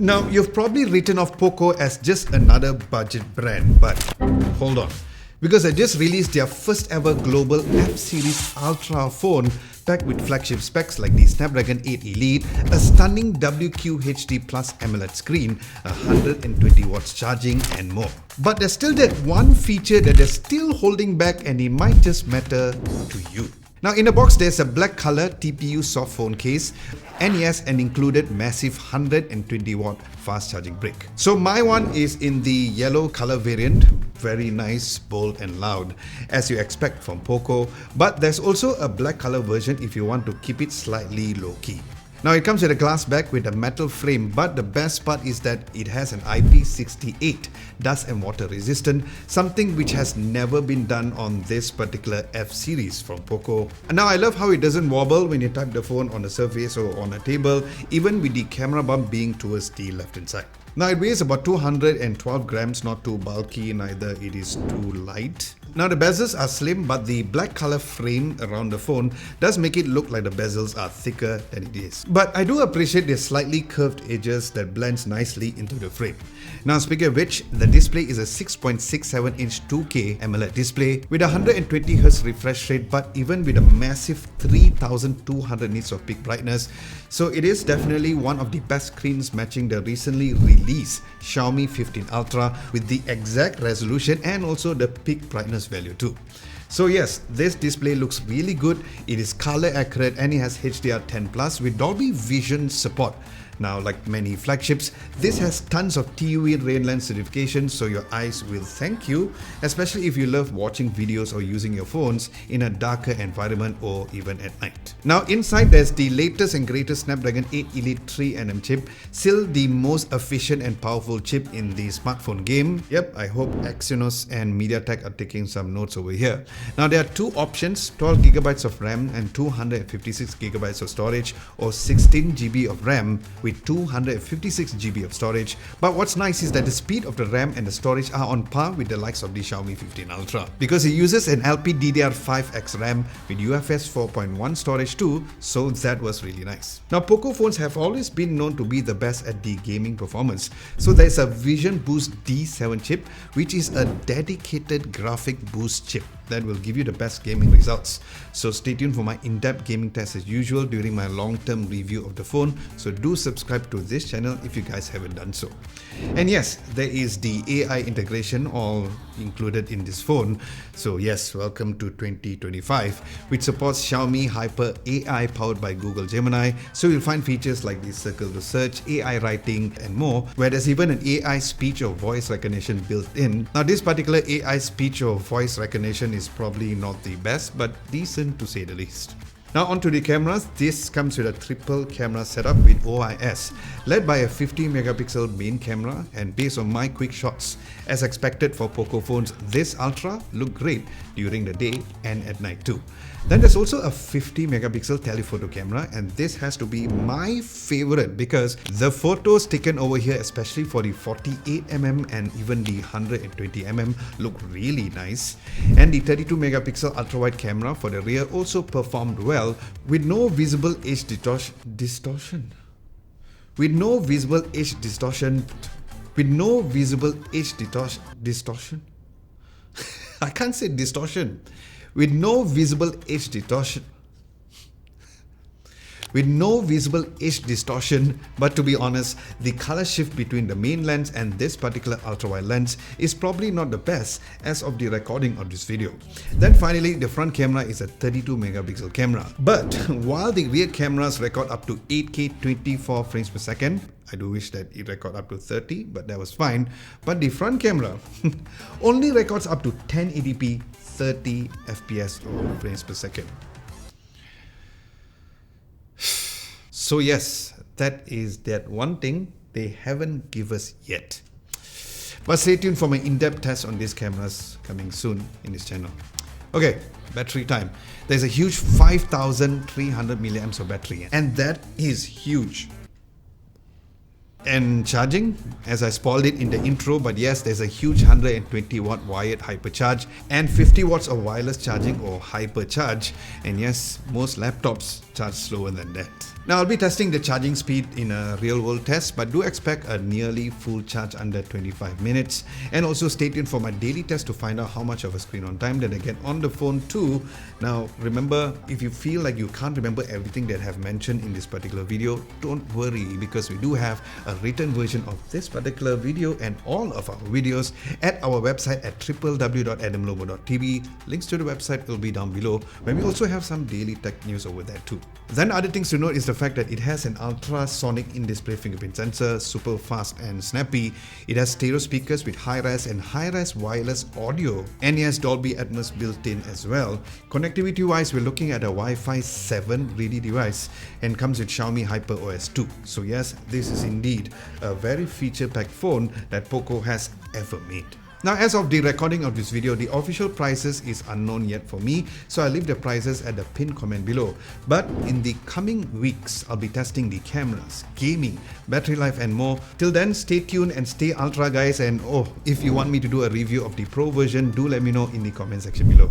Now, you've probably written off Poco as just another budget brand, but hold on. Because they just released their first ever global F Series Ultra phone packed with flagship specs like the Snapdragon 8 Elite, a stunning WQHD Plus AMOLED screen, 120 watts charging and more. But there's still that one feature that they're still holding back and it might just matter to you. Now in the box there's a black color TPU soft phone case and yes, an included massive 120 watt fast charging brick. So my one is in the yellow color variant, very nice, bold and loud as you expect from Poco, but there's also a black color version if you want to keep it slightly low key. Now it comes with a glass back with a metal frame, but the best part is that it has an IP68 dust and water resistant, something which has never been done on this particular F series from Poco. And now I love how it doesn't wobble when you type the phone on a surface or on a table, even with the camera bump being towards the left hand side. Now it weighs about 212 grams, not too bulky, neither it is too light. Now the bezels are slim, but the black color frame around the phone does make it look like the bezels are thicker than it is. But I do appreciate the slightly curved edges that blends nicely into the frame. Now speaking of which, the display is a 6.67 inch 2K AMOLED display with 120Hz refresh rate, but even with a massive 3200 nits of peak brightness. So it is definitely one of the best screens matching the recently released Xiaomi 15 Ultra with the exact resolution and also the peak brightness value too. So yes, this display looks really good, it is color accurate and it has HDR10+ with Dolby Vision support. Now, like many flagships, this has tons of TUV rain lens certification, so your eyes will thank you, especially if you love watching videos or using your phones in a darker environment or even at night. Now, inside there's the latest and greatest Snapdragon 8 Elite 3nm chip, still the most efficient and powerful chip in the smartphone game. Yep, I hope Exynos and MediaTek are taking some notes over here. Now, there are two options, 12GB of RAM and 256GB of storage, or 16GB of RAM with 256GB of storage. But what's nice is that the speed of the RAM and the storage are on par with the likes of the Xiaomi 15 Ultra, because it uses an LPDDR5X RAM with UFS 4.1 storage too, so that was really nice. Now Poco phones have always been known to be the best at the gaming performance, so there's a Vision Boost D7 chip, which is a dedicated graphic boost chip that will give you the best gaming results. So stay tuned for my in-depth gaming test as usual during my long-term review of the phone, so do subscribe to this channel if you guys haven't done so. And yes, there is the AI integration all included in this phone. So yes, welcome to 2025, which supports Xiaomi Hyper AI powered by Google Gemini. So you'll find features like the circle to search, AI writing and more, where there's even an AI speech or voice recognition built in. Now this particular AI speech or voice recognition is probably not the best, but decent to say the least. Now onto the cameras, this comes with a triple camera setup with OIS, led by a 50 megapixel main camera, and based on my quick shots, as expected for Poco phones, this Ultra looked great during the day and at night too. Then there's also a 50 megapixel telephoto camera, and this has to be my favorite because the photos taken over here, especially for the 48mm and even the 120mm, look really nice. And the 32 megapixel ultra wide camera for the rear also performed well with no visible edge distortion. With no visible edge distortion. I can't say distortion. With no visible edge distortion. But to be honest, the color shift between the main lens and this particular ultra-wide lens is probably not the best as of the recording of this video. Then finally, the front camera is a 32 megapixel camera. But while the rear cameras record up to 8K 24 frames per second, I do wish that it record up to 30, but that was fine. But the front camera only records up to 1080p 30 FPS or frames per second. So yes, that is that one thing they haven't given us yet. But stay tuned for my in-depth test on these cameras coming soon in this channel. Okay, battery time. There's a huge 5300 milliamps of battery, and that is huge. And charging, as I spoiled it in the intro, but yes, there's a huge 120 watt wired hypercharge and 50 watts of wireless charging or hypercharge. And yes, most laptops charge slower than that. Now I'll be testing the charging speed in a real world test, but do expect a nearly full charge under 25 minutes. And also stay tuned for my daily test to find out how much of a screen on time that I get on the phone too. Now remember, if you feel like you can't remember everything that I have mentioned in this particular video, don't worry, because we do have a written version of this particular video and all of our videos at our website at www.adamlobo.tv. Links to the website will be down below, where we also have some daily tech news over there too. Then other things to note is the fact that it has an ultrasonic in-display fingerprint sensor, super fast and snappy. It has stereo speakers with high-res and high-res wireless audio, and it has Dolby Atmos built in as well. Connectivity-wise, we're looking at a Wi-Fi 7 ready device and comes with Xiaomi HyperOS 2. So yes, this is indeed a very feature-packed phone that Poco has ever made. Now, as of the recording of this video, the official prices is unknown yet for me, so I'll leave the prices at the pinned comment below. But in the coming weeks, I'll be testing the cameras, gaming, battery life and more. Till then, stay tuned and stay ultra guys, and if you want me to do a review of the Pro version, do let me know in the comment section below.